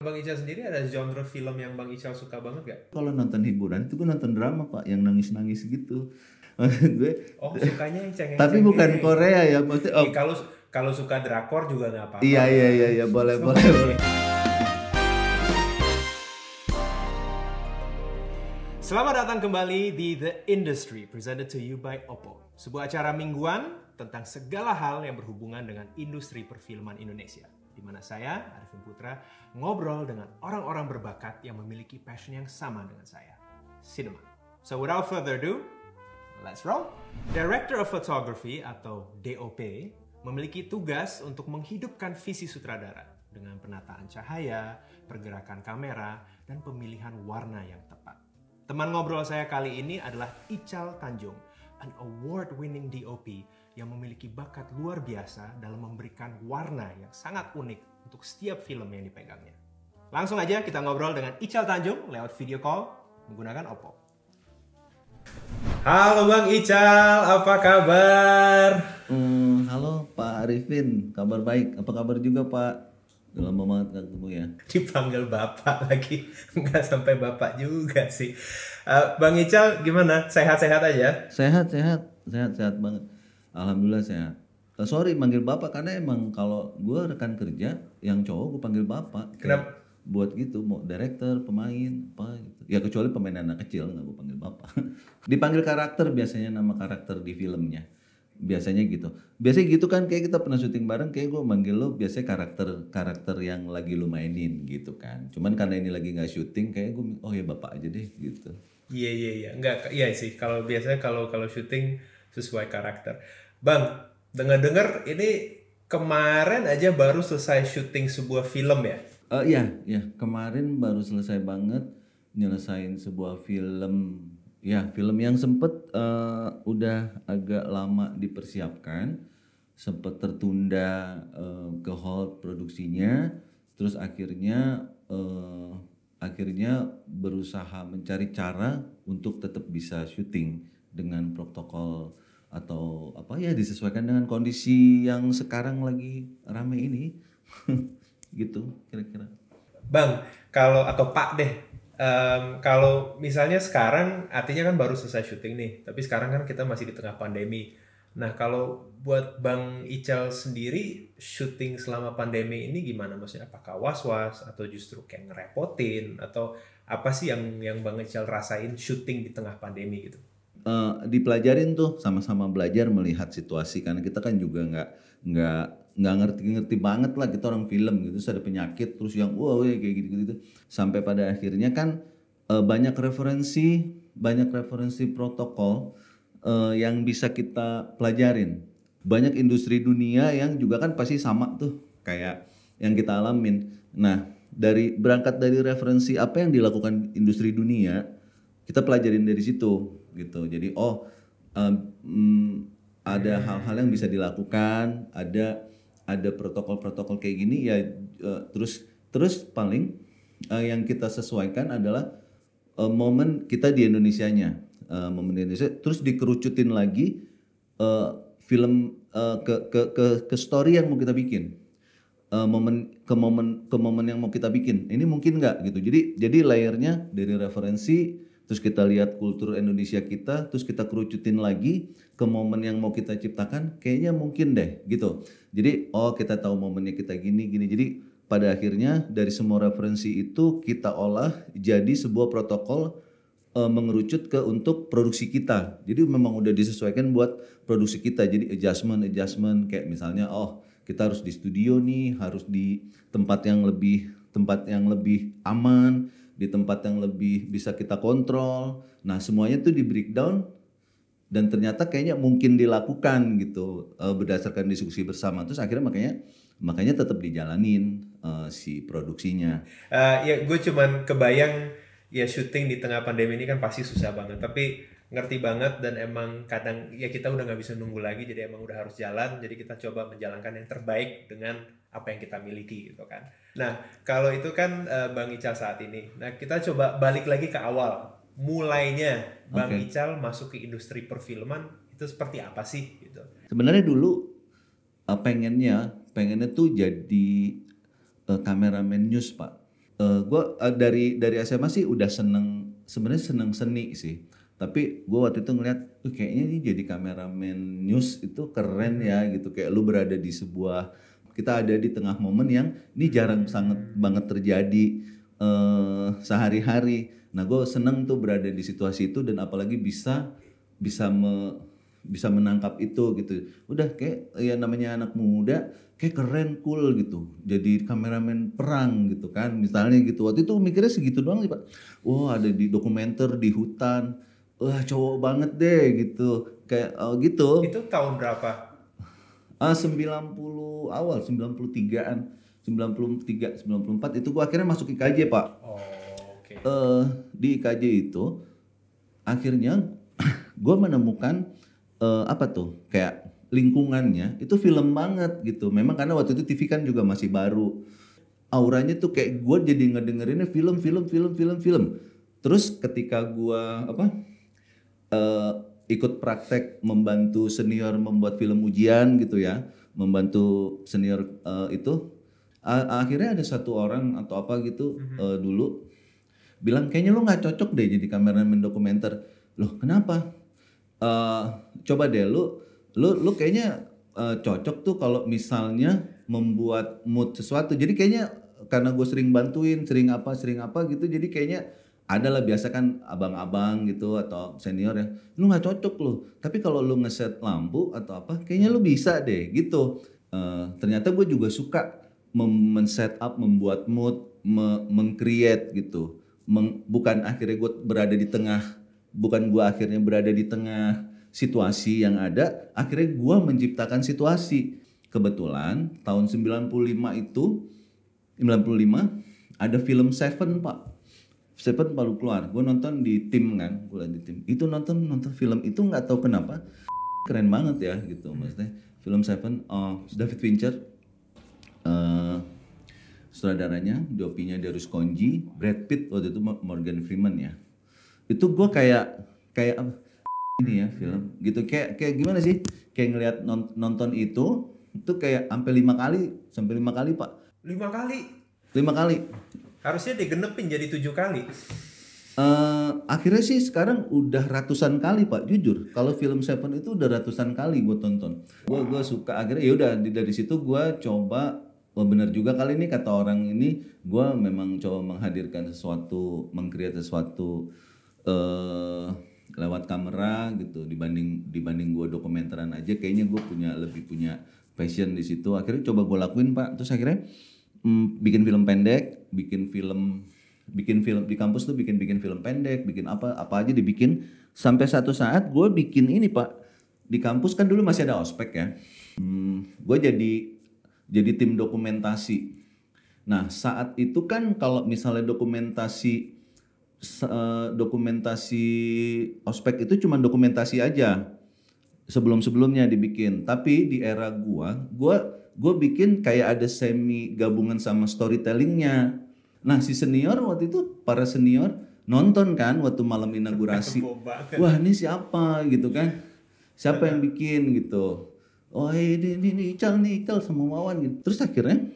Bang Ical sendiri ada genre film yang Bang Ical suka banget gak? Kalau nonton hiburan itu gue nonton drama Pak, yang nangis-nangis gitu. Maksud gue, Oh, sukanya yang tapi bukan cengeng-cengeng. Korea ya, maksudnya. Ih, kalau suka drakor juga nggak apa-apa, Iya iya iya Bang. iya, boleh Oke. boleh boleh. Selamat datang kembali di The Industry, presented to you by Oppo. Sebuah acara mingguan tentang segala hal yang berhubungan dengan industri perfilman Indonesia. Di mana saya, Arifin Putra, ngobrol dengan orang-orang berbakat yang memiliki passion yang sama dengan saya. Cinema. So without further ado, let's roll. Director of Photography atau DOP memiliki tugas untuk menghidupkan visi sutradara dengan penataan cahaya, pergerakan kamera, dan pemilihan warna yang tepat. Teman ngobrol saya kali ini adalah Ical Tanjung, an award-winning DOP yang memiliki bakat luar biasa dalam memberikan warna yang sangat unik untuk setiap film yang dipegangnya. Langsung aja kita ngobrol dengan Ical Tanjung lewat video call menggunakan Oppo. Halo Bang Ical, apa kabar? Halo Pak Arifin, kabar baik. Apa kabar juga Pak? Udah lama banget gak ketemu ya. Dipanggil Bapak lagi, nggak sampai Bapak juga sih. Bang Ical gimana? Sehat-sehat aja? Sehat banget. Alhamdulillah sehat. Sorry manggil Bapak karena emang kalau gue rekan kerja yang cowok gue panggil Bapak. Kenapa? Buat gitu, mau director, pemain, apa gitu. Ya kecuali pemain anak kecil nggak gue panggil Bapak. Dipanggil karakter biasanya, nama karakter di filmnya. Biasanya gitu. Biasanya gitu kan, kayak kita pernah syuting bareng, kayak gue manggil lo biasanya karakter yang lagi lo mainin gitu kan. Cuman karena ini lagi nggak syuting, kayak gue oh ya Bapak aja deh gitu. Iya. Enggak, iya sih. Kalau biasanya kalau syuting sesuai karakter. Bang, dengar-dengar ini kemarin aja baru selesai syuting sebuah film ya? Iya, kemarin baru selesai banget nyelesain sebuah film. Ya, film yang sempet udah agak lama dipersiapkan, sempet tertunda ke hold produksinya, terus akhirnya berusaha mencari cara untuk tetap bisa syuting dengan protokol atau apa ya, disesuaikan dengan kondisi yang sekarang lagi rame ini. Gitu kira-kira. Bang, atau Pak deh, kalau misalnya sekarang artinya kan baru selesai syuting nih, tapi sekarang kan kita masih di tengah pandemi. Nah, kalau buat Bang Ical sendiri syuting selama pandemi ini gimana? Maksudnya apakah was-was atau justru kayak ngerepotin atau apa sih yang Bang Ical rasain syuting di tengah pandemi gitu? Dipelajarin tuh, sama-sama belajar melihat situasi karena kita kan juga nggak ngerti banget lah, kita orang film gitu, terus ada penyakit terus yang wow ya kayak gitu sampai pada akhirnya kan banyak referensi protokol yang bisa kita pelajarin. Banyak industri dunia yang juga kan pasti sama tuh kayak yang kita alamin. Nah, berangkat dari referensi apa yang dilakukan industri dunia, kita pelajarin dari situ gitu. Jadi ada hal-hal yang bisa dilakukan, ada protokol-protokol kayak gini ya. Terus paling yang kita sesuaikan adalah momen kita di Indonesianya, momen di Indonesia, terus dikerucutin lagi film ke story yang mau kita bikin, momen yang mau kita bikin. Ini mungkin nggak gitu. Jadi layernya dari referensi, terus kita lihat kultur Indonesia kita, terus kita kerucutin lagi ke momen yang mau kita ciptakan, kayaknya mungkin deh gitu. Jadi kita tahu momennya kita gini. Jadi pada akhirnya dari semua referensi itu kita olah jadi sebuah protokol mengerucut untuk produksi kita. Jadi memang udah disesuaikan buat produksi kita. Jadi adjustment kayak misalnya kita harus di studio nih, harus di tempat yang lebih aman, di tempat yang lebih bisa kita kontrol. Nah, semuanya tuh di breakdown dan ternyata kayaknya mungkin dilakukan gitu berdasarkan diskusi bersama. Terus akhirnya makanya tetap dijalanin si produksinya. Ya gue cuman kebayang ya syuting di tengah pandemi ini kan pasti susah banget, tapi ngerti banget dan emang kadang ya kita udah nggak bisa nunggu lagi, jadi emang udah harus jalan, jadi kita coba menjalankan yang terbaik dengan apa yang kita miliki gitu kan. Nah, kalau itu kan Bang Ical saat ini. Nah, kita coba balik lagi ke awal. Mulainya Bang Ical masuk ke industri perfilman itu seperti apa sih gitu? Sebenarnya dulu pengennya tuh jadi kameramen news Pak. Dari SMA sih udah sebenarnya seneng seni sih. Tapi gue waktu itu ngeliat, kayaknya ini jadi kameramen news itu keren ya gitu. Kayak lu berada di sebuah, kita ada di tengah momen yang ini jarang sangat banget terjadi sehari-hari. Nah gue seneng tuh berada di situasi itu dan apalagi bisa bisa menangkap itu gitu. Udah kayak ya namanya anak muda kayak keren cool gitu. Jadi kameramen perang gitu kan misalnya gitu. Waktu itu mikirnya segitu doang sih Pak. Wah ada di dokumenter di hutan. Wah cowok banget deh gitu. Kayak gitu. Itu tahun berapa? 90 awal 93-an. 94 itu gua akhirnya masuk IKJ Pak. Oh, oke. Di IKJ itu akhirnya gue menemukan apa tuh kayak lingkungannya itu film banget gitu. Memang karena waktu itu TV kan juga masih baru. Auranya tuh kayak gue jadi ngedengerinnya film. Terus ketika gue ikut praktek membantu senior membuat film ujian gitu ya, membantu senior itu akhirnya ada satu orang atau apa gitu dulu bilang kayaknya lu nggak cocok deh jadi kameramen dokumenter. Loh kenapa? Coba deh lu kayaknya cocok tuh kalau misalnya membuat mood sesuatu. Jadi kayaknya karena gue sering bantuin, sering apa gitu. Jadi kayaknya adalah biasa kan abang-abang gitu atau senior ya. Lu nggak cocok lu. Tapi kalau lu ngeset lampu atau apa, kayaknya lu bisa deh gitu. Ternyata gue juga suka men-set up, membuat mood, meng-create gitu. Bukan akhirnya gue berada di tengah, bukan gue akhirnya berada di tengah situasi yang ada, akhirnya gue menciptakan situasi. Kebetulan tahun 95 ada film Seven Pak. Seven baru keluar, gue nonton di tim kan, gue di tim. Itu nonton film itu nggak tahu kenapa keren banget ya gitu maksudnya. Film Seven, David Fincher, sutradaranya, DOP-nya Darius Konji, Brad Pitt waktu itu Morgan Freeman ya. Itu gue kayak ini ya film gitu kayak gimana sih? Kayak ngelihat nonton itu kayak sampai 5 kali Pak. 5 kali. 5 kali. Harusnya digenepin jadi 7 kali. Akhirnya sih sekarang udah ratusan kali Pak, jujur. Kalau film Seven itu udah ratusan kali gue tonton. Gue suka akhirnya ya udah dari situ gue coba. Benar juga kali ini kata orang ini, gue memang coba menghadirkan sesuatu, meng-create sesuatu lewat kamera gitu dibanding gue dokumenteran aja. Kayaknya gue lebih punya passion di situ. Akhirnya coba gue lakuin Pak. Terus akhirnya bikin film pendek, bikin film di kampus tuh bikin film pendek, bikin apa aja dibikin. Sampai satu saat gue bikin ini Pak, di kampus kan dulu masih ada ospek ya. Gue jadi tim dokumentasi. Nah saat itu kan kalau misalnya dokumentasi ospek itu cuma dokumentasi aja sebelumnya dibikin. Tapi di era gue bikin kayak ada semi gabungan sama storytellingnya. Nah si senior waktu itu, para senior nonton kan waktu malam inaugurasi. Wah ini siapa gitu kan, siapa yang bikin gitu. Oh ini Ical sama Wawan gitu. Terus akhirnya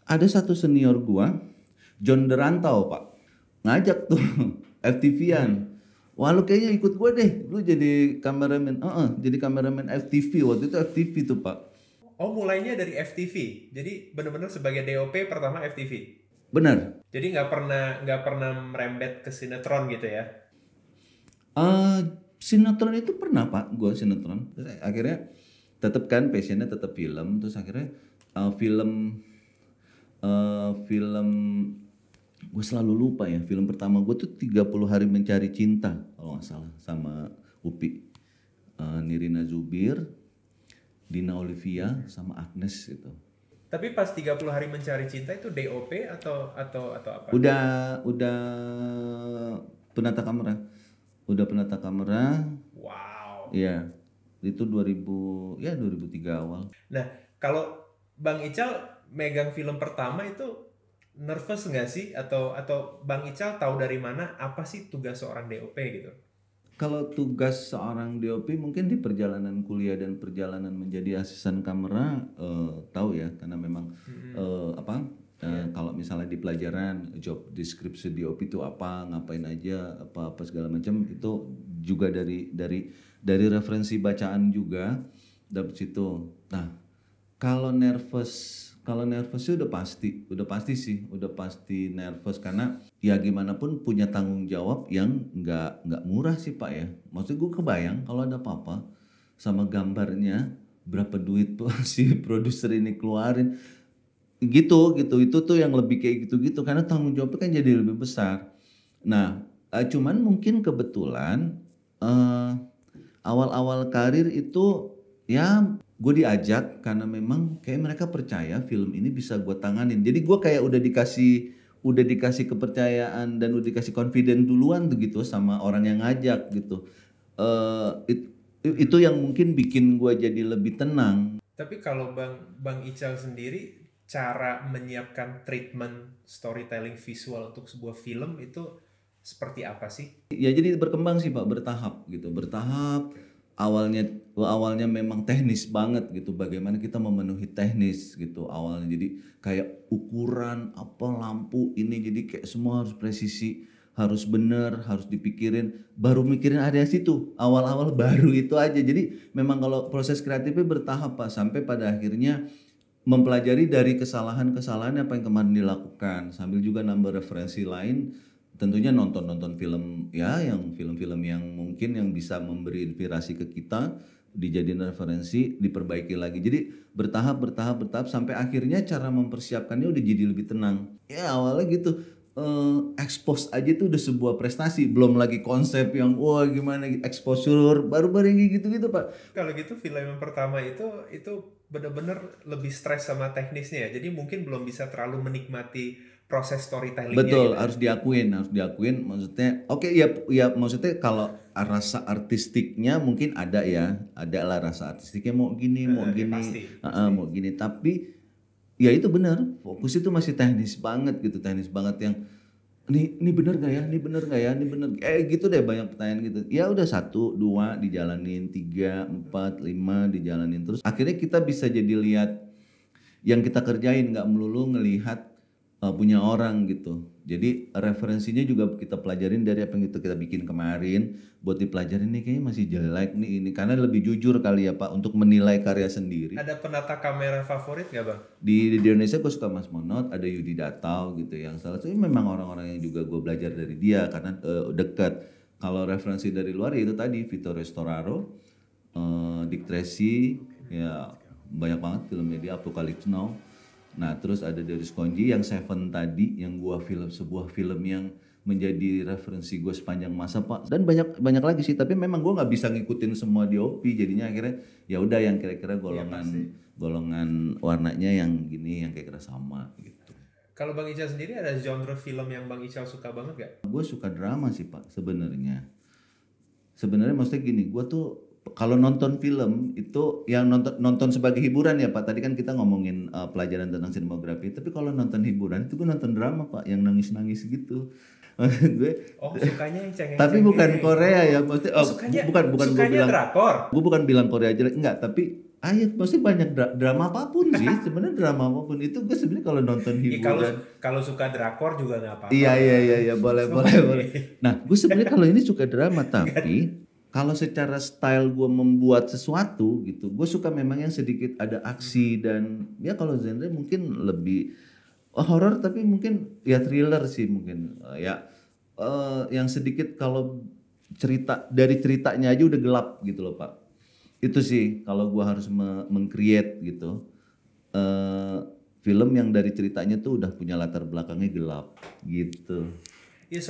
ada satu senior gua, John Derantau Pak, ngajak tuh FTV-an. Wah lu kayaknya ikut gua deh, lu jadi kameramen. Jadi kameramen FTV. Waktu itu FTV tuh Pak. Oh mulainya dari FTV, jadi benar-benar sebagai DOP pertama FTV. Benar. Jadi nggak pernah merembet ke sinetron gitu ya? Sinetron itu pernah Pak, gue sinetron. Terus akhirnya tetap kan passionnya tetap film. Terus akhirnya film gue selalu lupa ya. Film pertama gue tuh 30 Hari Mencari Cinta kalau nggak salah, sama Upi, Nirina Zubir, Dina Olivia sama Agnes gitu. Tapi pas 30 Hari Mencari Cinta itu DOP atau apa? Udah penata kamera. Wow. Iya. Itu 2003 awal. Nah, kalau Bang Ical megang film pertama itu nervous nggak sih? Atau Bang Ical tahu dari mana apa sih tugas seorang DOP gitu? Kalau tugas seorang DOP mungkin di perjalanan kuliah dan perjalanan menjadi asisten kamera tahu ya, karena memang Kalau misalnya di pelajaran job description di OP itu apa, ngapain aja, apa segala macam, itu juga dari referensi bacaan juga dapet situ. Nah, kalau nervous sih udah pasti nervous karena ya gimana pun punya tanggung jawab yang nggak murah sih Pak ya. Maksudnya gue kebayang kalau ada apa-apa sama gambarnya, berapa duit tuh si produser ini keluarin. Gitu itu tuh yang lebih kayak gitu karena tanggung jawabnya kan jadi lebih besar. Nah, cuman mungkin kebetulan awal-awal karir itu ya gue diajak karena memang kayak mereka percaya film ini bisa gue tanganin. Jadi gue kayak udah dikasih kepercayaan dan udah dikasih confident duluan tuh gitu sama orang yang ngajak gitu. Itu yang mungkin bikin gue jadi lebih tenang. Tapi kalau Bang Ical sendiri, cara menyiapkan treatment storytelling visual untuk sebuah film itu seperti apa sih? Ya jadi berkembang sih Pak, bertahap. Awalnya memang teknis banget gitu, bagaimana kita memenuhi teknis gitu awalnya. Jadi kayak ukuran apa lampu ini, jadi kayak semua harus presisi, harus bener, harus dipikirin, baru mikirin area situ. Awal-awal baru itu aja. Jadi memang kalau proses kreatifnya bertahap Pak, sampai pada akhirnya mempelajari dari kesalahan-kesalahan apa yang kemarin dilakukan, sambil juga nambah referensi lain, tentunya nonton film ya, yang film-film yang mungkin yang bisa memberi inspirasi ke kita, dijadiin referensi, diperbaiki lagi. Jadi bertahap sampai akhirnya cara mempersiapkannya udah jadi lebih tenang. Ya awalnya gitu, expose aja tuh udah sebuah prestasi, belum lagi konsep yang wah gimana exposure baru-baru yang gitu Pak. Kalau gitu film yang pertama itu benar-benar lebih stres sama teknisnya ya. Jadi mungkin belum bisa terlalu menikmati proses storytellingnya. Betul, gitu. harus diakuin. Maksudnya, oke, ya maksudnya kalau rasa artistiknya mungkin ada lah rasa artistiknya mau gini, Pasti. mau gini. Tapi ya itu benar, fokus itu masih teknis banget yang ini bener gak ya, gitu deh, banyak pertanyaan gitu. Ya udah 1, 2 dijalanin, 3, 4, 5 dijalanin terus. Akhirnya kita bisa jadi lihat yang kita kerjain, nggak melulu ngelihat punya orang gitu. Jadi referensinya juga kita pelajarin dari apa yang kita bikin kemarin, buat dipelajarin nih kayaknya masih jelek nih ini, karena lebih jujur kali ya Pak untuk menilai karya sendiri. Ada penata kamera favorit nggak Bang? Di Indonesia gue suka Mas Monot, ada Yudi Datau gitu, yang salah satu memang orang-orang yang juga gue belajar dari dia karena dekat. Kalau referensi dari luar ya itu tadi Vittore Storaro, Dick Tracy, ya banyak banget filmnya dia, Apocalypse Now. Nah terus ada Darius Khondji yang Seven tadi, yang sebuah film yang menjadi referensi gue sepanjang masa Pak, dan banyak lagi sih, tapi memang gue nggak bisa ngikutin semua DOP, jadinya akhirnya ya udah yang kira-kira golongan warnanya yang gini, yang kira-kira sama gitu. Kalau Bang Ical sendiri ada genre film yang Bang Ical suka banget gak? Gue suka drama sih Pak sebenarnya maksudnya gini, gue tuh kalau nonton film itu yang nonton sebagai hiburan ya Pak. Tadi kan kita ngomongin pelajaran tentang sinematografi, tapi kalau nonton hiburan itu gue nonton drama Pak, yang nangis-nangis gitu. Gue sukanya yang cengeng-cengeng. Tapi bukan Korea ya, maksudnya bukan gue bilang drakor. Gue bukan bilang Korea jelek, enggak, tapi maksudnya banyak drama apapun sih. Sebenarnya drama apapun itu gue sebenarnya kalau nonton hiburan. Kalau suka drakor juga nggak apa-apa. Iya, boleh. Nah, gue sebenarnya kalau ini suka drama, tapi kalau secara style gue membuat sesuatu gitu, gue suka memang yang sedikit ada aksi, dan ya kalau genre mungkin lebih horor, tapi mungkin ya thriller sih mungkin. Yang sedikit kalau dari ceritanya aja udah gelap gitu loh Pak. Itu sih kalau gue harus meng-create gitu. Film yang dari ceritanya tuh udah punya latar belakangnya gelap gitu. Iya,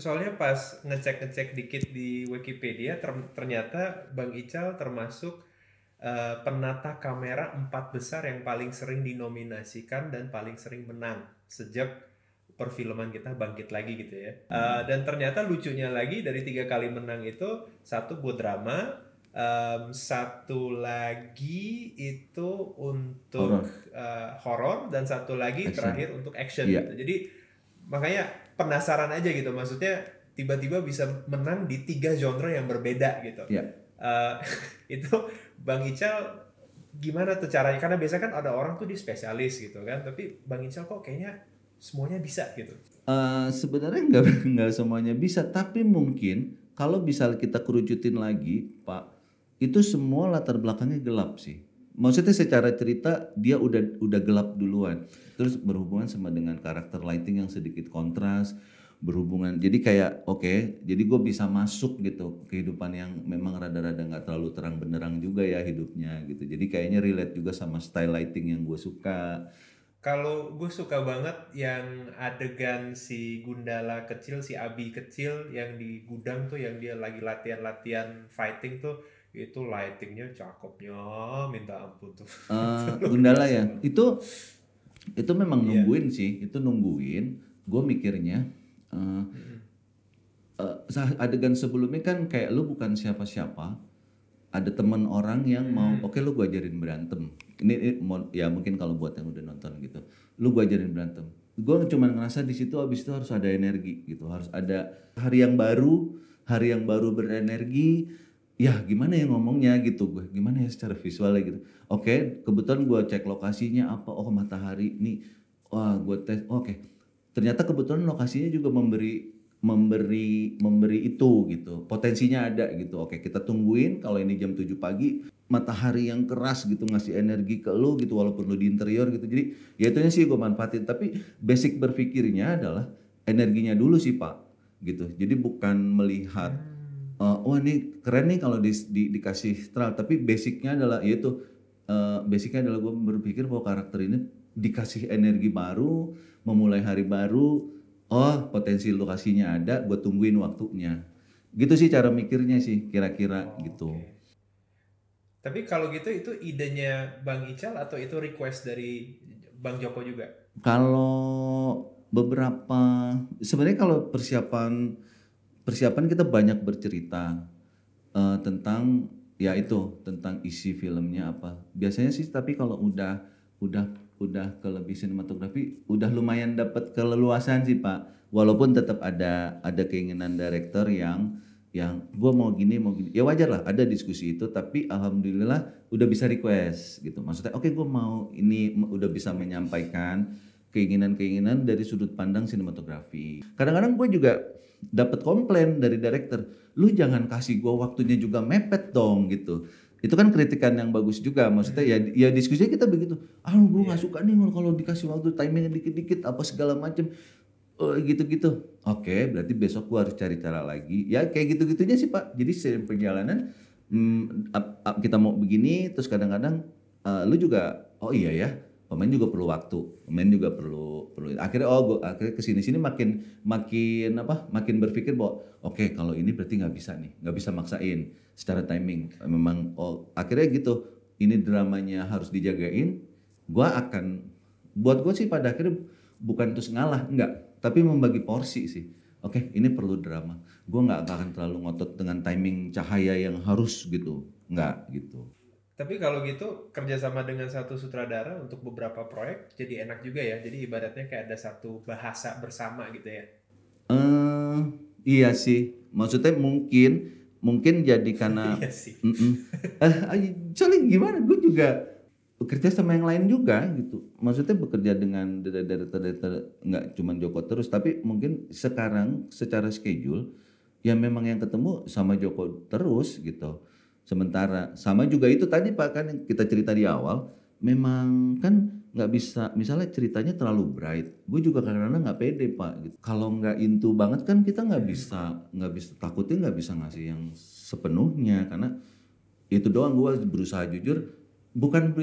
soalnya pas ngecek dikit di Wikipedia, ternyata Bang Ical termasuk penata kamera 4 besar yang paling sering dinominasikan dan paling sering menang sejak perfilman kita bangkit lagi gitu ya. Dan ternyata lucunya lagi, dari 3 kali menang itu, 1 buat drama, 1 lagi itu untuk horor, dan 1 lagi action. Terakhir untuk action gitu. Jadi makanya penasaran aja gitu, maksudnya tiba-tiba bisa menang di 3 genre yang berbeda gitu. Itu Bang Ical gimana tuh caranya? Karena biasanya kan ada orang tuh di spesialis gitu kan, tapi Bang Ical kok kayaknya semuanya bisa gitu. Sebenarnya nggak semuanya bisa, tapi mungkin kalau bisa kita kerucutin lagi, Pak, itu semua latar belakangnya gelap sih. Maksudnya secara cerita dia udah gelap duluan, terus berhubungan sama dengan karakter lighting yang sedikit kontras, berhubungan. Jadi kayak oke, jadi gue bisa masuk gitu kehidupan yang memang rada-rada nggak terlalu terang benderang juga ya hidupnya gitu. Jadi kayaknya relate juga sama style lighting yang gue suka. Kalau gue suka banget yang adegan si Gundala kecil, si Abi kecil yang di gudang tuh, yang dia lagi latihan-latihan fighting tuh, itu lightingnya cakepnya minta ampun tuh. Itu luar Gundala biasa ya, banget. itu memang Iya. nungguin sih, itu nungguin. Gue mikirnya eh, adegan sebelumnya kan kayak lu bukan siapa-siapa, ada temen orang yang mau oke lu gue ajarin berantem. Ya mungkin kalau buat yang udah nonton gitu, lu gue ajarin berantem. Gue cuma ngerasa di situ abis itu harus ada energi gitu, harus ada hari yang baru berenergi. Ya gimana ya ngomongnya gitu, gue gimana ya secara visualnya gitu. Oke, kebetulan gue cek lokasinya apa, oh matahari nih, wah gue tes, oke. Ternyata kebetulan lokasinya juga memberi itu gitu, potensinya ada gitu. Oke, kita tungguin kalau ini jam 7 pagi, matahari yang keras gitu ngasih energi ke lu gitu, walaupun lu di interior gitu. Jadi ya itunya sih gue manfaatin, tapi basic berpikirnya adalah energinya dulu sih Pak gitu. Jadi bukan melihat wah ini keren nih kalau dikasih stral, tapi basicnya adalah yaitu basicnya adalah gue berpikir bahwa karakter ini dikasih energi baru, memulai hari baru, oh potensi lokasinya ada, gue tungguin waktunya. Gitu sih cara mikirnya sih kira-kira Oh, gitu. oke. Tapi kalau gitu itu idenya Bang Ical atau itu request dari Bang Joko juga? Kalau beberapa sebenarnya kalau persiapan persiapan kita banyak bercerita tentang ya itu tentang isi filmnya apa. Biasanya sih tapi kalau udah udah ke lebih sinematografi udah lumayan dapat keleluasan sih Pak. Walaupun tetap ada keinginan director yang gue mau gini ya wajar lah ada diskusi itu, tapi alhamdulillah udah bisa request gitu, maksudnya oke gue mau ini, udah bisa menyampaikan keinginan-keinginan dari sudut pandang sinematografi. Kadang-kadang gue juga dapat komplain dari director, lu jangan kasih gue waktunya juga mepet dong gitu. Itu kan kritikan yang bagus juga, maksudnya ya diskusinya kita begitu, gue nggak Iya. suka nih kalau dikasih waktu timingnya dikit-dikit apa segala macem. Oh gitu-gitu. Oke, berarti besok gua harus cari cara lagi. Ya kayak gitu-gitunya sih Pak. Jadi seiring perjalanan kita mau begini, terus kadang-kadang lu juga oh iya ya, pemain juga perlu waktu. Pemain juga perlu perlu. Akhirnya kesini-sini makin makin apa? Makin berpikir bahwa oke kalau ini berarti nggak bisa nih, nggak bisa maksain secara timing. Memang akhirnya gitu. Ini dramanya harus dijagain. Gua akan buat gue sih pada akhirnya bukan terus ngalah, enggak, tapi membagi porsi sih. Oke, ini perlu drama. Gue nggak akan terlalu ngotot dengan timing cahaya yang harus gitu, nggak gitu. Tapi kalau gitu kerjasama dengan satu sutradara untuk beberapa proyek jadi enak juga ya. Jadi ibaratnya kayak ada satu bahasa bersama gitu ya. eh iya sih, maksudnya mungkin mungkin jadi karena Iya sih. soalnya gimana? Gue juga bekerja sama yang lain juga gitu. Maksudnya bekerja dengan director nggak cuma Joko terus, tapi mungkin sekarang secara schedule ya memang yang ketemu sama Joko terus gitu. Sementara sama juga itu tadi Pak kan yang kita cerita di awal, memang kan nggak bisa misalnya ceritanya terlalu bright. Gue juga kadang-kadang nggak pede Pak gitu. Kalau nggak into banget kan kita nggak bisa takutnya nggak bisa ngasih yang sepenuhnya karena itu doang. Gue berusaha jujur, bukan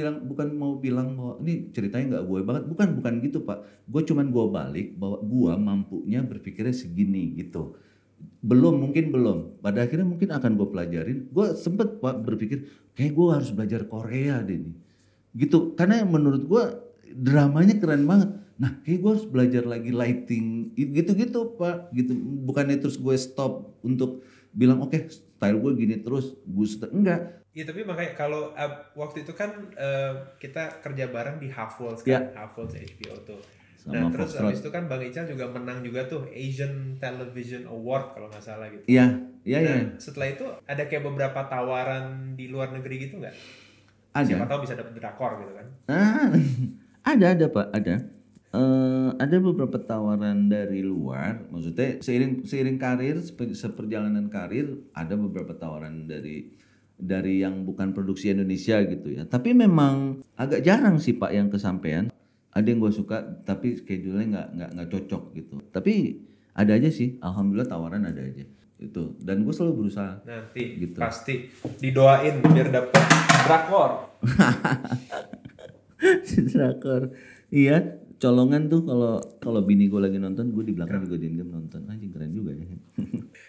mau bilang bahwa ini ceritanya nggak gue banget, bukan gitu Pak. Gue balik bahwa gue mampunya berpikirnya segini gitu. Belum pada akhirnya mungkin akan gue pelajarin. Gue sempet Pak berpikir kayak gue harus belajar Korea deh nih gitu, karena menurut gue dramanya keren banget. Nah kayak gue harus belajar lagi lighting gitu-gitu Pak gitu. Bukannya terus gue stop untuk bilang oke, style gue gini terus enggak. Iya, tapi makanya kalau waktu itu kan kita kerja bareng di Half-Worlds kan, Ya Half-Worlds HBO tuh. Nah, sama terus Foxtrot. abis itu kan Bang Ical juga menang juga tuh Asian Television Award kalau nggak salah gitu. Iya, iya, iya. Nah, setelah itu ada kayak beberapa tawaran di luar negeri gitu nggak? Ada. Siapa tahu bisa dapat drakor gitu kan. Ah, ada Pak, ada. Ada beberapa tawaran dari luar, maksudnya seiring karir, seperjalanan karir, ada beberapa tawaran dari yang bukan produksi Indonesia gitu ya. Tapi memang agak jarang sih Pak yang kesampaian. Ada yang gue suka, tapi schedule-nya nggak cocok gitu. Tapi ada aja sih, alhamdulillah tawaran ada aja itu. Dan gue selalu berusaha. Nanti Gitu. pasti didoain biar dapat drakor. Drakor. Iya, colongan tuh kalau bini gue lagi nonton, gue di belakang juga diam-diam nonton. Anjing keren juga ya.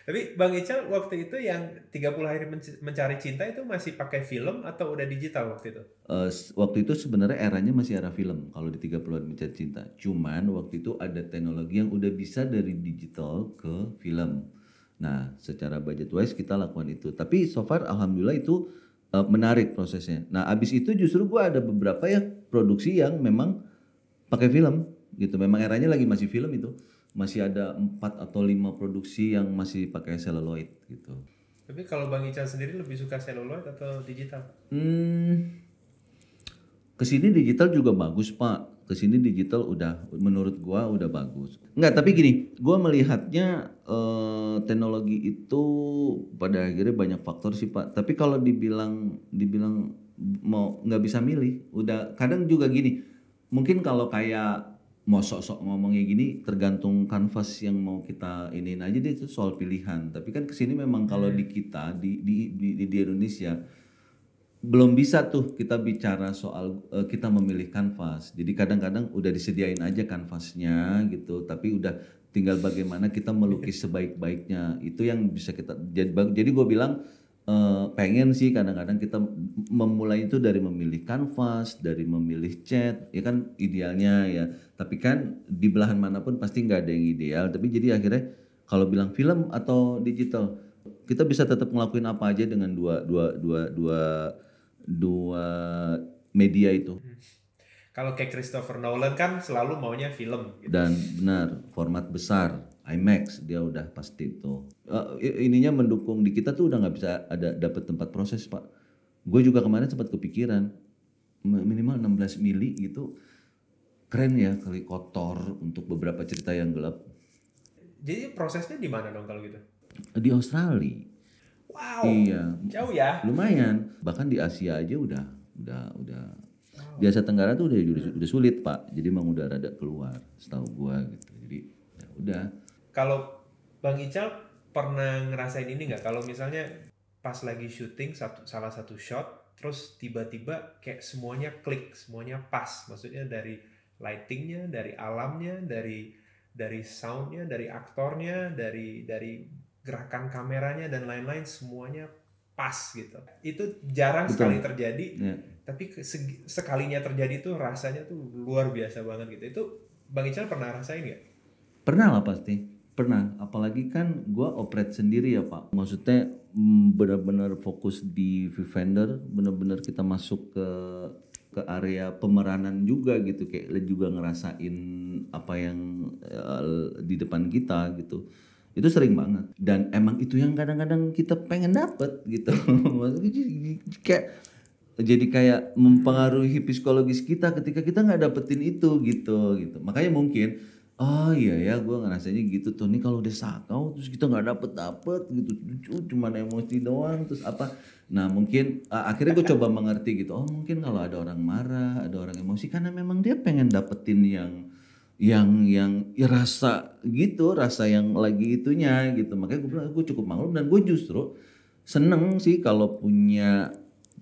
Tapi Bang Ical waktu itu yang 30 hari mencari cinta itu masih pakai film atau udah digital waktu itu? Waktu itu sebenarnya eranya masih era film kalau di 30-an Mencari Cinta. Cuman waktu itu ada teknologi yang udah bisa dari digital ke film. Nah, secara budget wise kita lakukan itu. Tapi so far alhamdulillah itu menarik prosesnya. Nah, abis itu justru gue ada beberapa ya produksi yang memang pakai film gitu. Memang eranya lagi masih film itu. Masih ada 4 atau 5 produksi yang masih pakai celluloid gitu. Tapi kalau Bang Ical sendiri lebih suka celluloid atau digital? Kesini digital juga bagus Pak. Kesini digital udah menurut gua udah bagus. Enggak, tapi gini, gua melihatnya teknologi itu pada akhirnya banyak faktor sih Pak. Tapi kalau dibilang mau nggak bisa milih, udah kadang juga gini. Mungkin kalau kayak mau sok-sok ngomongnya gini, tergantung kanvas yang mau kita iniin aja deh, itu soal pilihan. Tapi kan kesini memang kalau di kita di Indonesia belum bisa tuh kita bicara soal kita memilih kanvas. Jadi kadang-kadang udah disediain aja kanvasnya gitu, tapi udah tinggal bagaimana kita melukis sebaik-baiknya. Itu yang bisa kita jadi gue bilang pengen sih kadang-kadang kita memulai itu dari memilih kanvas, dari memilih cat, ya kan idealnya ya. Tapi kan di belahan manapun pasti nggak ada yang ideal. Tapi jadi akhirnya kalau bilang film atau digital, kita bisa tetap ngelakuin apa aja dengan dua media itu. Kalau kayak Christopher Nolan kan selalu maunya film gitu. Dan benar format besar IMAX dia udah pasti itu. Ininya mendukung di kita tuh udah nggak bisa ada dapat tempat proses Pak. Gue juga kemarin sempat kepikiran minimal 16 mili gitu. Keren ya kali kotor untuk beberapa cerita yang gelap. Jadi prosesnya di mana dong kalau gitu? Di Australia. Wow. Iya. Jauh ya. Lumayan. Bahkan di Asia aja udah. Di Asia Tenggara tuh udah sulit Pak. Jadi emang udah rada keluar setahu gua gitu. Jadi ya udah. Kalau Bang Ical pernah ngerasain ini nggak? Kalau misalnya pas lagi syuting salah satu shot, terus tiba-tiba kayak semuanya klik, semuanya pas. Maksudnya dari lightingnya, dari alamnya, dari soundnya, dari aktornya, dari gerakan kameranya dan lain-lain semuanya pas gitu. Itu jarang sekali terjadi. Ya. Tapi sekalinya terjadi tuh rasanya tuh luar biasa banget gitu. Itu Bang Ical pernah rasain nggak? Pernah lah pasti. Pernah, apalagi kan gue operate sendiri ya Pak. Maksudnya benar-benar fokus di Viewfinder, benar-benar kita masuk ke area pemeranan juga gitu, kayak juga ngerasain apa yang di depan kita gitu. Itu sering banget. Dan emang itu yang kadang-kadang kita pengen dapet gitu. Kayak jadi kayak mempengaruhi psikologis kita ketika kita nggak dapetin itu gitu. Makanya mungkin oh iya ya gue ngerasanya gitu tuh nih kalau udah sakau terus kita nggak dapet gitu cuman emosi doang terus apa. Nah mungkin akhirnya gue coba mengerti gitu. Oh mungkin kalau ada orang marah, ada orang emosi karena memang dia pengen dapetin yang ya rasa gitu, rasa yang lagi itunya gitu. Makanya gue bilang gue cukup maklum dan gue justru seneng sih kalau punya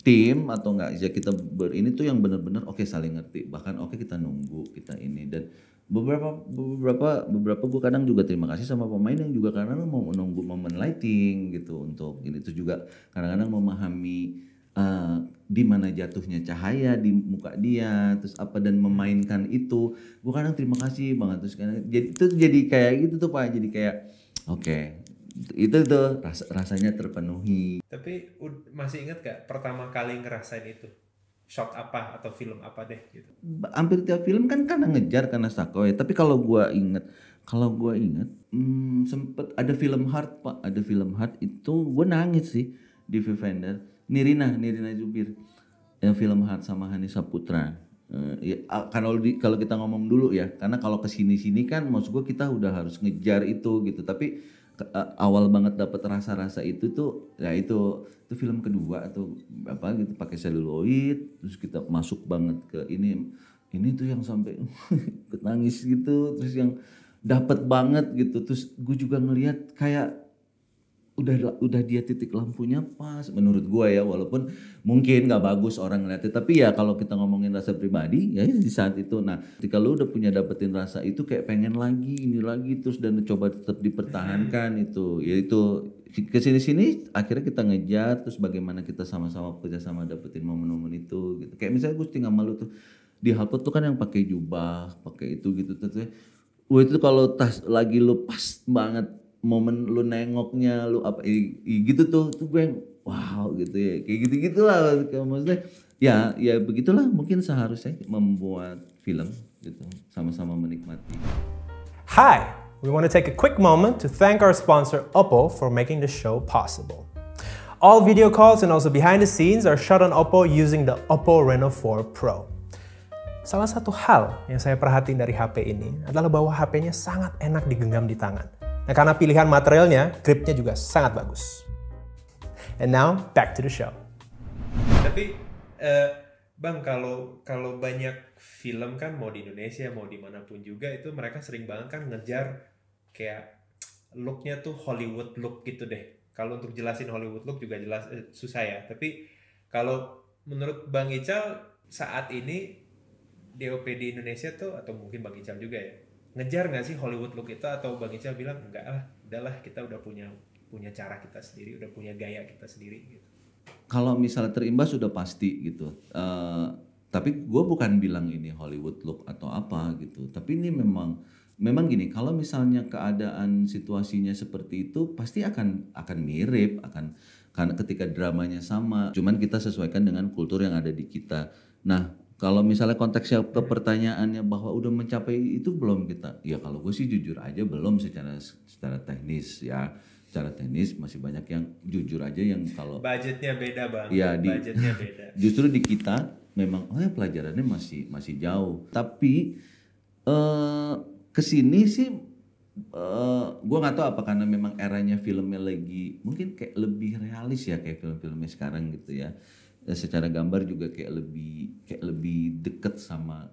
tim atau enggak ya kita ini tuh yang benar-benar oke saling ngerti, bahkan oke kita nunggu kita ini. Dan beberapa gue kadang juga terima kasih sama pemain yang juga kadang mau menunggu momen lighting gitu untuk ini tuh juga kadang-kadang memahami di mana jatuhnya cahaya di muka dia terus apa dan memainkan itu. Gue kadang terima kasih banget terus kadang, jadi kayak gitu tuh Pak, jadi kayak oke. Itu tuh rasanya terpenuhi. Tapi masih ingat gak pertama kali ngerasain itu? Shot apa atau film apa deh gitu? Hampir tiap film kan karena ngejar karena sako ya. Tapi kalau gue inget sempet ada film Heart Pak. Ada film Heart itu gue nangis sih di Viewfinder. Nirina Zubir. yang film Hart sama Hani Saputra. Ya, kalau kita ngomong dulu ya, karena kalau kesini-sini kan maksud gue kita udah harus ngejar itu gitu. Tapi awal banget dapet rasa-rasa itu tuh, ya itu film kedua atau apa gitu pakai seluloid, terus kita masuk banget ke ini tuh yang sampai nangis gitu, terus yang dapet banget gitu. Terus gue juga ngelihat kayak udah dia titik lampunya pas menurut gue ya, walaupun mungkin nggak bagus orang ngeliatnya, tapi ya kalau kita ngomongin rasa pribadi ya di saat itu. Nah ketika lu udah punya dapetin rasa itu kayak pengen lagi ini lagi terus dan coba tetap dipertahankan itu, yaitu kesini-sini akhirnya kita ngejar terus bagaimana kita sama-sama kerja sama dapetin momen-momen itu gitu. Kayak misalnya gue tinggal malu tuh di Halpot tuh kan yang pakai jubah pakai itu gitu tuh, itu kalau tas lagi lu pas banget momen lu nengoknya lu apa gitu tuh gue yang wow gitu ya, kayak gitu lah maksudnya ya begitulah mungkin seharusnya membuat film gitu sama-sama menikmati. Hi, we want to take a quick moment to thank our sponsor Oppo for making the show possible. All video calls and also behind the scenes are shot on Oppo using the Oppo Reno 4 Pro. Salah satu hal yang saya perhatiin dari HP ini adalah bahwa HP-nya sangat enak digenggam di tangan. Nah, karena pilihan materialnya, gripnya juga sangat bagus. And now, back to the show. Tapi, Bang, kalau banyak film kan, mau di Indonesia, mau dimanapun juga, itu mereka sering banget kan ngejar kayak look-nya tuh Hollywood look gitu deh. Kalau untuk jelasin Hollywood look juga jelas susah ya. Tapi kalau menurut Bang Ical saat ini DOP di Indonesia tuh, atau mungkin Bang Ical juga ya, ngejar nggak sih Hollywood look itu, atau Bang Ical bilang enggak lah, udahlah kita udah punya cara kita sendiri, udah punya gaya kita sendiri gitu. Kalau misalnya terimbas sudah pasti gitu. Tapi gue bukan bilang ini Hollywood look atau apa gitu. Tapi ini memang gini, kalau misalnya keadaan situasinya seperti itu pasti akan mirip, karena ketika dramanya sama, cuman kita sesuaikan dengan kultur yang ada di kita. Nah, kalau misalnya konteksnya ke pertanyaannya bahwa udah mencapai itu belum kita, ya kalau gue sih jujur aja belum secara teknis ya. Secara teknis masih banyak yang jujur aja yang kalau budgetnya beda Bang. Ya, budgetnya beda. Justru di kita memang pelajarannya masih jauh. Tapi kesini sih gue nggak tahu apa karena memang eranya filmnya lagi mungkin kayak lebih realis ya kayak film-filmnya sekarang gitu ya. Secara gambar juga kayak lebih deket sama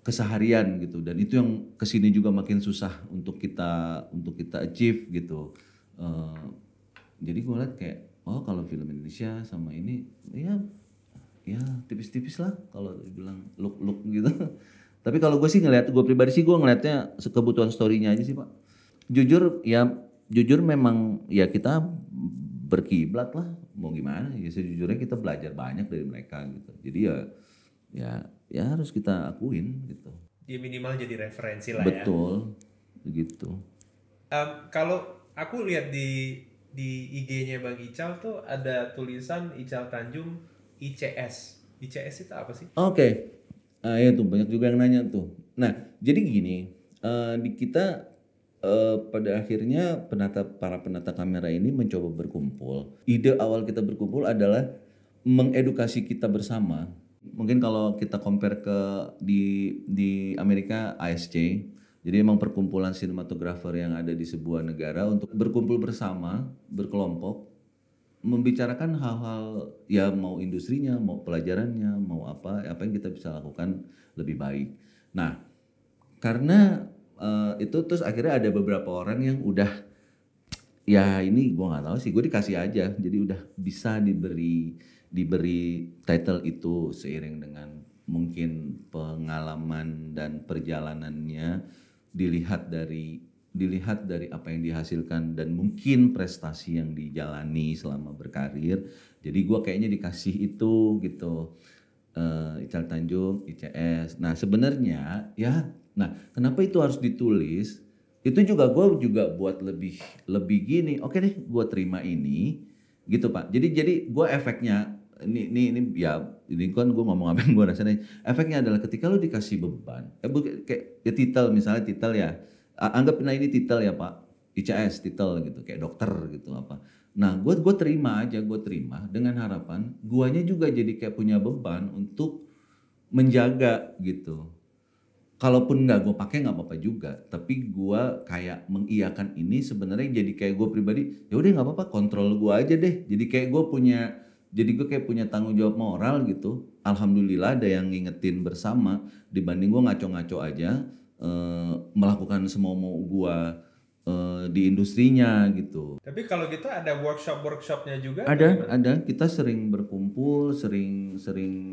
keseharian gitu, dan itu yang kesini juga makin susah untuk kita achieve gitu. Jadi gue liat kayak kalau film Indonesia sama ini ya tipis-tipis lah kalau dibilang look gitu. Tapi kalau gue pribadi sih gue ngeliatnya kebutuhan story-nya aja sih Pak. Jujur memang ya kita berkiblat lah, mau gimana ya, sejujurnya kita belajar banyak dari mereka gitu. Jadi ya harus kita akuin gitu. Ya minimal jadi referensi lah. Betul, begitu. Kalau aku lihat di IG-nya Bang Ical tuh ada tulisan Ical Tanjung ICS. ICS itu apa sih? Oke. Ya tuh banyak juga yang nanya tuh. Nah, jadi gini, di kita pada akhirnya para penata kamera ini mencoba berkumpul. Ide awal kita berkumpul adalah mengedukasi kita bersama. Mungkin kalau kita compare ke di Amerika ASC, jadi emang perkumpulan sinematografer yang ada di sebuah negara untuk berkumpul bersama, berkelompok, membicarakan hal-hal ya mau industrinya, mau pelajarannya, mau apa yang kita bisa lakukan lebih baik. Nah, karena itu terus akhirnya ada beberapa orang yang udah ya ini gue nggak tahu sih, gue dikasih aja jadi udah bisa diberi title itu seiring dengan mungkin pengalaman dan perjalanannya dilihat dari apa yang dihasilkan dan mungkin prestasi yang dijalani selama berkarir. Jadi gue kayaknya dikasih itu gitu, Ical Tanjung ICS. Nah sebenarnya kenapa itu harus ditulis? Itu juga gue buat lebih gini. Oke deh, gue terima ini, gitu Pak. Jadi gue efeknya ini kan gue ngomong apa yang gue rasain. Efeknya adalah ketika lu dikasih beban, kayak titel misalnya titel ya, anggaplah ini titel ya Pak. ICS titel gitu, kayak dokter gitu apa. Nah, gue terima aja, gue terima dengan harapan guanya juga jadi kayak punya beban untuk menjaga gitu. Kalaupun nggak gue pakai nggak apa-apa juga, tapi gue kayak mengiyakan ini sebenarnya jadi kayak gue pribadi, ya udah nggak apa-apa, kontrol gue aja deh. Jadi kayak gue punya, jadi gue kayak punya tanggung jawab moral gitu. Alhamdulillah ada yang ngingetin bersama dibanding gue ngaco-ngaco aja melakukan semau mau gue di industrinya gitu. Tapi kalau gitu ada workshopnya juga? Ada. Kita sering berkumpul, sering,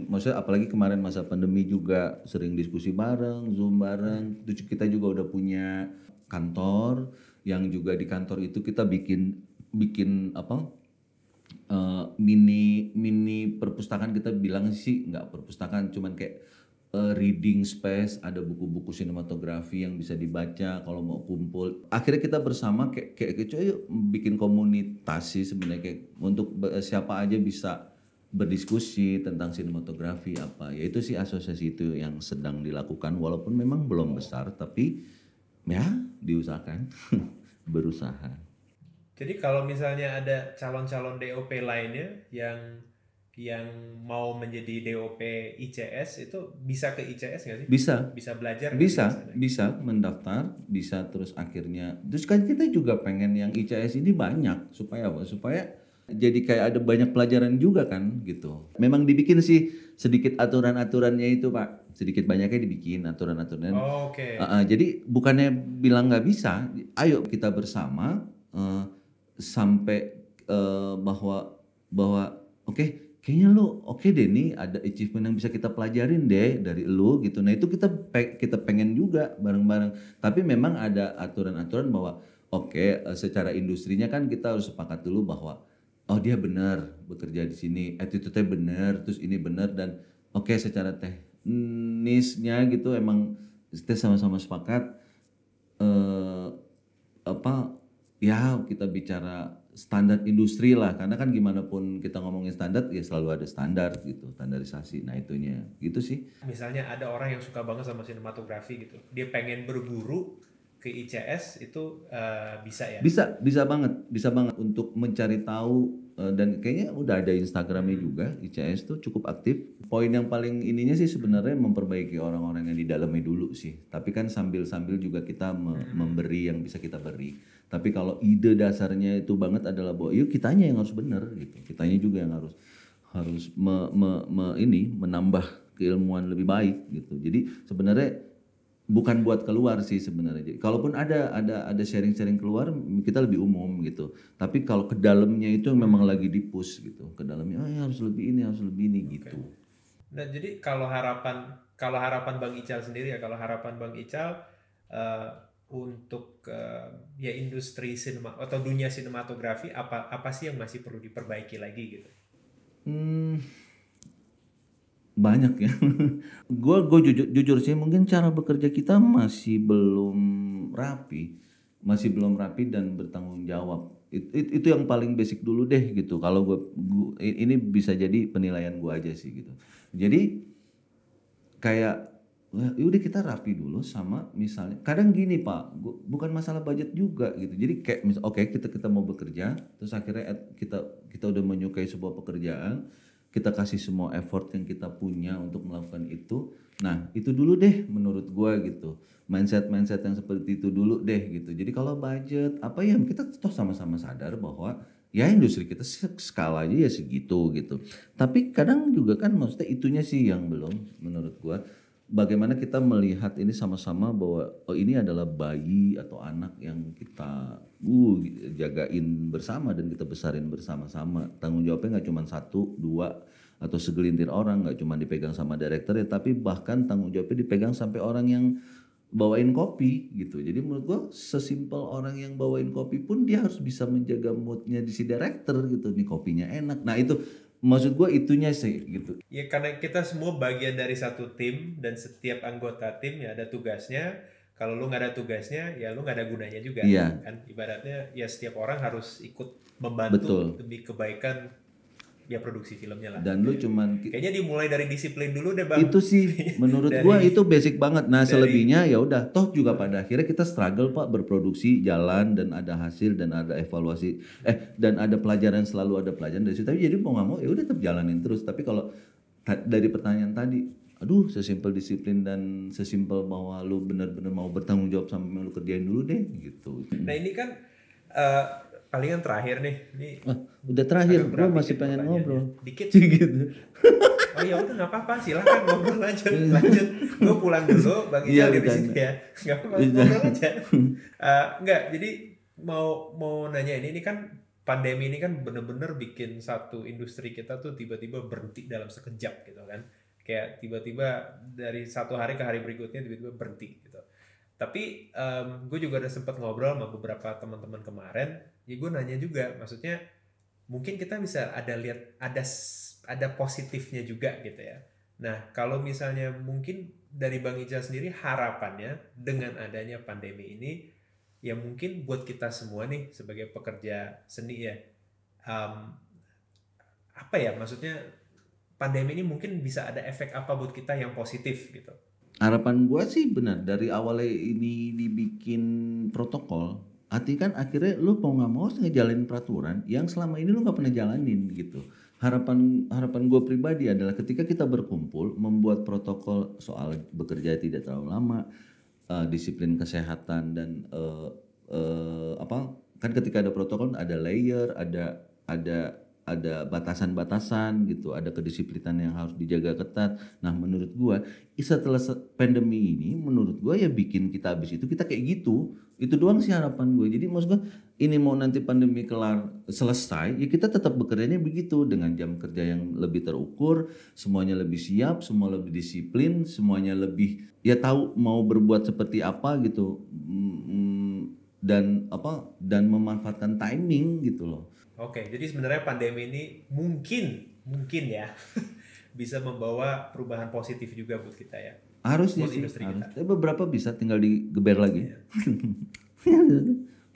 maksudnya apalagi kemarin masa pandemi juga sering diskusi bareng, Zoom bareng. Terus kita juga udah punya kantor, yang juga di kantor itu kita bikin apa? Mini perpustakaan, kita bilang sih nggak perpustakaan, cuman kayak reading space, ada buku-buku sinematografi yang bisa dibaca kalau mau kumpul. Akhirnya kita bersama kayak yuk bikin komunitas sih sebenarnya, kayak untuk siapa aja bisa berdiskusi tentang sinematografi apa. Ya itu sih asosiasi itu yang sedang dilakukan, walaupun memang belum besar, tapi ya diusahakan. Berusaha. Jadi kalau misalnya ada calon-calon DOP lainnya yang mau menjadi DOP ICS, itu bisa ke ICS nggak sih? Bisa belajar nggak sih? Bisa mendaftar, bisa terus akhirnya. Terus kan kita juga pengen yang ICS ini banyak supaya apa? Supaya jadi kayak ada banyak pelajaran juga kan gitu. Memang dibikin sih sedikit aturan-aturannya itu Pak, sedikit banyaknya dibikin aturan-aturan. Oke. Jadi bukannya bilang nggak bisa, ayo kita bersama sampai bahwa oke, kayaknya lu oke deh nih, ada achievement yang bisa kita pelajarin deh dari lu gitu. Nah itu kita pengen juga bareng-bareng. Tapi memang ada aturan-aturan bahwa secara industrinya kan kita harus sepakat dulu bahwa oh dia benar bekerja di sini, attitude-nya benar, terus ini benar, dan secara teknisnya gitu emang kita sama-sama sepakat ya kita bicara standar industri lah, karena kan gimana pun kita ngomongin standar ya selalu ada standar gitu, standarisasi. Nah itunya gitu sih. Misalnya ada orang yang suka banget sama sinematografi gitu, dia pengen berguru ke ICS itu bisa ya? Bisa banget untuk mencari tahu, dan kayaknya udah ada Instagramnya juga. ICS tuh cukup aktif. Poin yang paling ininya sih sebenarnya memperbaiki orang-orang yang di dalamnya dulu sih. Tapi kan sambil juga kita memberi yang bisa kita beri. Tapi kalau ide dasarnya itu banget adalah bahwa yuk kitanya yang harus benar gitu. Kitanya juga yang harus menambah keilmuan lebih baik gitu. Jadi sebenarnya bukan buat keluar sih sebenarnya. Jadi kalaupun ada sharing-sharing keluar, kita lebih umum gitu. Tapi kalau ke dalamnya itu memang lagi di-push gitu. Ke dalamnya harus lebih ini gitu. Nah, jadi kalau harapan Bang Ical sendiri ya, kalau harapan Bang Ical untuk ya industri sinema atau dunia sinematografi, apa sih yang masih perlu diperbaiki lagi gitu? Banyak ya. Gue jujur sih mungkin cara bekerja kita masih belum rapi dan bertanggung jawab. Itu yang paling basic dulu deh gitu. Kalau gue ini bisa jadi penilaian gue aja sih gitu. Jadi kayak udah kita rapi dulu sama misalnya. Kadang gini Pak, bukan masalah budget juga gitu. Jadi kayak kita mau bekerja, terus akhirnya kita udah menyukai sebuah pekerjaan, kita kasih semua effort yang kita punya untuk melakukan itu. Nah itu dulu deh menurut gue gitu. Mindset yang seperti itu dulu deh gitu. Jadi kalau budget apa ya, kita toh sama-sama sadar bahwa ya industri kita skalanya ya segitu gitu. Tapi kadang juga kan maksudnya itunya sih yang belum menurut gue. Bagaimana kita melihat ini sama-sama bahwa ini adalah bayi atau anak yang kita jagain bersama dan kita besarin bersama-sama. Tanggung jawabnya nggak cuma 1, 2 atau segelintir orang, nggak cuma dipegang sama direktur ya, tapi bahkan tanggung jawabnya dipegang sampai orang yang bawain kopi gitu. Jadi menurut gua sesimpel orang yang bawain kopi pun dia harus bisa menjaga moodnya di si direktur gitu. Nih kopinya enak. Nah itu maksud gue itunya sih gitu. Ya karena kita semua bagian dari satu tim dan setiap anggota tim ya ada tugasnya. Kalau lu nggak ada tugasnya ya lu nggak ada gunanya juga. Kan ibaratnya ya setiap orang harus ikut membantu demi kebaikan ya produksi filmnya lah. Dan lu cuman kayaknya dimulai dari disiplin dulu deh Bang. Itu sih menurut gua itu basic banget. Nah, selebihnya ya udah toh juga pada akhirnya kita struggle Pak berproduksi jalan dan ada hasil dan ada evaluasi dan ada pelajaran, selalu ada pelajaran dari situ. Tapi jadi mau nggak mau ya udah tetap jalanin terus. Tapi kalau dari pertanyaan tadi, aduh sesimpel disiplin dan sesimpel bahwa lu benar-benar mau bertanggung jawab sama yang lu kerjain dulu deh gitu. Nah, ini kan palingan terakhir nih. Ini udah terakhir, gue masih pengen ngobrol. Dikit gitu. Oh ya udah nggak apa-apa, silahkan ngobrol aja. Lanjut, gue pulang dulu, Bang Ical di sini ya. Nggak apa-apa, ngobrol aja. Nggak, jadi mau nanya ini kan pandemi ini kan bener-bener bikin satu industri kita tuh tiba-tiba berhenti dalam sekejap gitu kan. Kayak tiba-tiba dari satu hari ke hari berikutnya tiba-tiba berhenti gitu. Tapi gue juga udah sempat ngobrol sama beberapa teman-teman kemarin, ya gue nanya juga, maksudnya mungkin kita bisa ada positifnya juga gitu ya. Nah, kalau misalnya mungkin dari Bang Ical sendiri harapannya dengan adanya pandemi ini, ya mungkin buat kita semua nih sebagai pekerja seni ya, apa ya maksudnya pandemi ini mungkin bisa ada efek apa buat kita yang positif gitu. Harapan gue sih benar dari awalnya ini dibikin protokol, kan akhirnya lu mau nggak mau harus ngejalanin peraturan yang selama ini lu nggak pernah jalanin gitu. Harapan gue pribadi adalah ketika kita berkumpul membuat protokol soal bekerja tidak terlalu lama, disiplin kesehatan dan kan ketika ada protokol ada layer, ada batasan-batasan gitu, ada kedisiplinan yang harus dijaga ketat. Nah, menurut gua setelah pandemi ini, menurut gua ya bikin kita habis itu kita kayak gitu. Itu doang sih harapan gue. Jadi maksud gua ini mau nanti pandemi selesai, ya kita tetap bekerjanya begitu dengan jam kerja yang lebih terukur, semuanya lebih siap, semua lebih disiplin, semuanya lebih ya tahu mau berbuat seperti apa gitu. Dan memanfaatkan timing gitu loh. Oke, jadi sebenarnya pandemi ini mungkin ya bisa membawa perubahan positif juga buat kita ya. Harusnya sih, harus. Tapi beberapa bisa tinggal digeber lagi.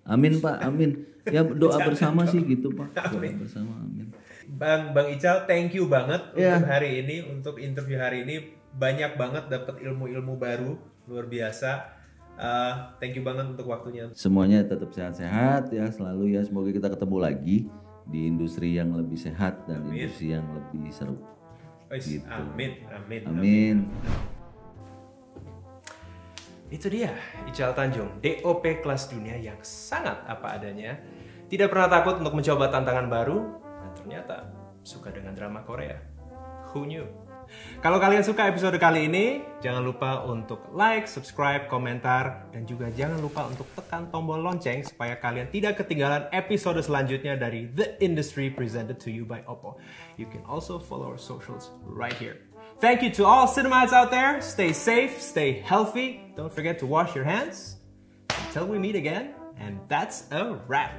Amin Pak, amin. Ya doa bersama sih gitu Pak. Doa bersama, amin. Bang Ical, thank you banget untuk hari ini, untuk interview hari ini. Banyak banget dapat ilmu-ilmu baru, luar biasa. Thank you banget untuk waktunya. Semuanya tetap sehat-sehat ya selalu ya. Semoga kita ketemu lagi di industri yang lebih sehat dan industri yang lebih seru. Gitu. Amin. Itu dia Ical Tanjung, DOP kelas dunia yang sangat apa adanya. Tidak pernah takut untuk mencoba tantangan baru dan ternyata suka dengan drama Korea. Who knew? Kalau kalian suka episode kali ini, jangan lupa untuk like, subscribe, komentar, dan juga jangan lupa untuk tekan tombol lonceng supaya kalian tidak ketinggalan episode selanjutnya dari The Industry presented to you by Oppo. You can also follow our socials right here. Thank you to all cinemites out there. Stay safe, stay healthy. Don't forget to wash your hands. Until we meet again, and that's a wrap.